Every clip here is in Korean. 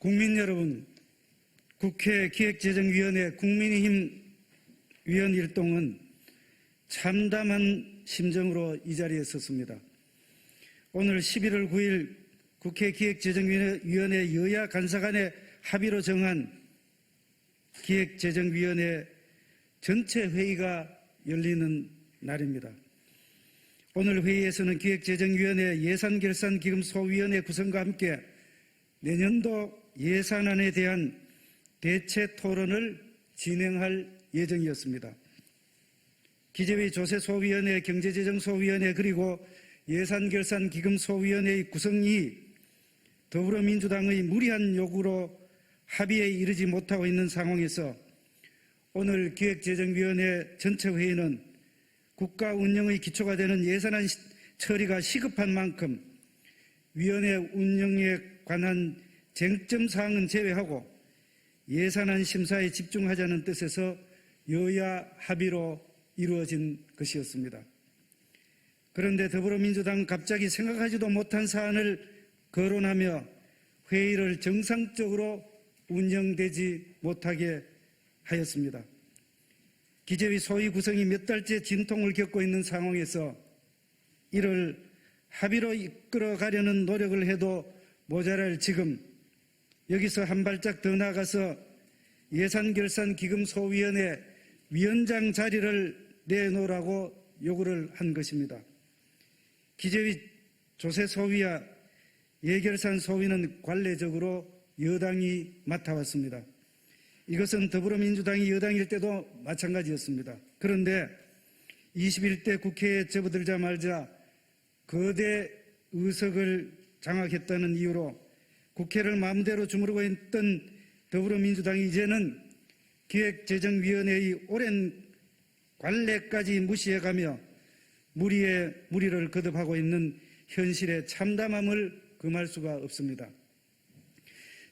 국민 여러분, 국회 기획재정위원회 국민의힘 위원 일동은 참담한 심정으로 이 자리에 섰습니다. 오늘 11월 9일 국회 기획재정위원회 여야 간사 간의 합의로 정한 기획재정위원회 전체 회의가 열리는 날입니다. 오늘 회의에서는 기획재정위원회 예산결산기금 소위원회 구성과 함께 내년도 예산안에 대한 대체 토론을 진행할 예정이었습니다. 기재위 조세소위원회, 경제재정소위원회 그리고 예산결산기금소위원회의 구성이 더불어민주당의 무리한 요구로 합의에 이르지 못하고 있는 상황에서 오늘 기획재정위원회 전체 회의는 국가 운영의 기초가 되는 예산안 처리가 시급한 만큼 위원회 운영에 관한 쟁점 사항은 제외하고 예산안 심사에 집중하자는 뜻에서 여야 합의로 이루어진 것이었습니다. 그런데 더불어민주당은 갑자기 생각하지도 못한 사안을 거론하며 회의를 정상적으로 운영되지 못하게 하였습니다. 기재위 소위 구성이 몇 달째 진통을 겪고 있는 상황에서 이를 합의로 이끌어가려는 노력을 해도 모자랄 지금 여기서 한 발짝 더 나아가서 예산결산기금소위원회 위원장 자리를 내놓으라고 요구를 한 것입니다. 기재위 조세소위와 예결산소위는 관례적으로 여당이 맡아왔습니다. 이것은 더불어민주당이 여당일 때도 마찬가지였습니다. 그런데 21대 국회에 접어들자마자 거대 의석을 장악했다는 이유로 국회를 마음대로 주무르고 있던 더불어민주당이 이제는 기획재정위원회의 오랜 관례까지 무시해가며 무리에 무리를 거듭하고 있는 현실의 참담함을 금할 수가 없습니다.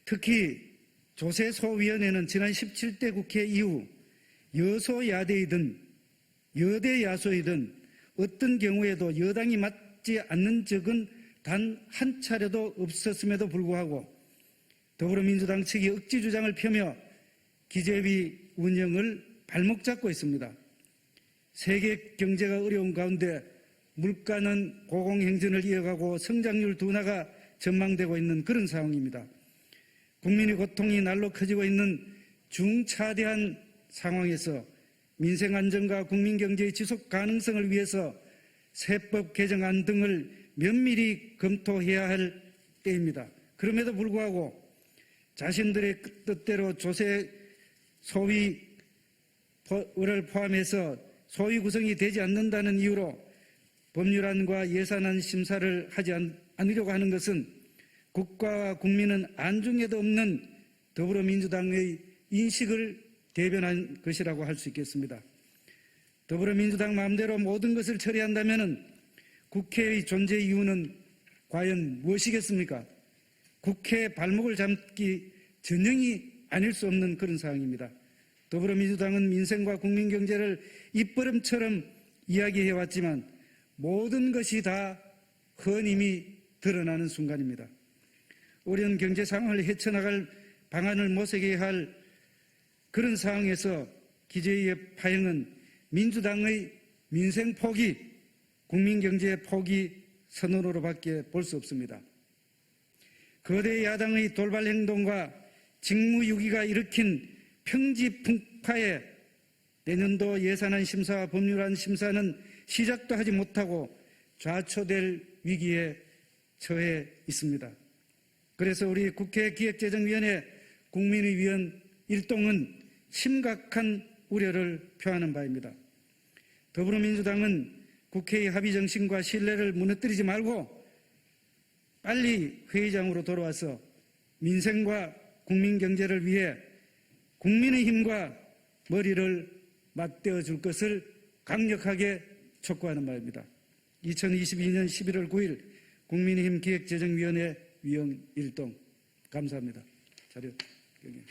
특히 조세소위원회는 지난 17대 국회 이후 여소야대이든 여대야소이든 어떤 경우에도 여당이 맡지 않는 적은 단 한 차례도 없었음에도 불구하고 더불어민주당 측이 억지 주장을 펴며 기재위 운영을 발목 잡고 있습니다. 세계 경제가 어려운 가운데 물가는 고공행진을 이어가고 성장률 둔화가 전망되고 있는 그런 상황입니다. 국민의 고통이 날로 커지고 있는 중차대한 상황에서 민생 안정과 국민 경제의 지속 가능성을 위해서 세법 개정안 등을 면밀히 검토해야 할 때입니다. 그럼에도 불구하고 자신들의 뜻대로 조세 소위를 포함해서 소위 구성이 되지 않는다는 이유로 법률안과 예산안 심사를 하지 않으려고 하는 것은 국가와 국민은 안중에도 없는 더불어민주당의 인식을 대변한 것이라고 할 수 있겠습니다. 더불어민주당 마음대로 모든 것을 처리한다면 국회의 존재 이유는 과연 무엇이겠습니까? 국회 발목을 잡기 전형이 아닐 수 없는 그런 상황입니다. 더불어민주당은 민생과 국민경제를 입버릇처럼 이야기해왔지만 모든 것이 다 헌임이 드러나는 순간입니다. 어려운 경제 상황을 헤쳐나갈 방안을 모색해야 할 그런 상황에서 기재위의 파행은 민주당의 민생 포기, 국민경제 포기 선언으로밖에 볼 수 없습니다. 거대 야당의 돌발 행동과 직무유기가 일으킨 평지풍파에 내년도 예산안 심사와 법률안 심사는 시작도 하지 못하고 좌초될 위기에 처해 있습니다. 그래서 우리 국회 기획재정위원회 국민의 위원 일동은 심각한 우려를 표하는 바입니다. 더불어민주당은 국회의 합의 정신과 신뢰를 무너뜨리지 말고 빨리 회의장으로 돌아와서 민생과 국민 경제를 위해 국민의 힘과 머리를 맞대어 줄 것을 강력하게 촉구하는 바입니다. 2022년 11월 9일 국민의힘 기획재정위원회 위원 일동 감사합니다. 자료 경영.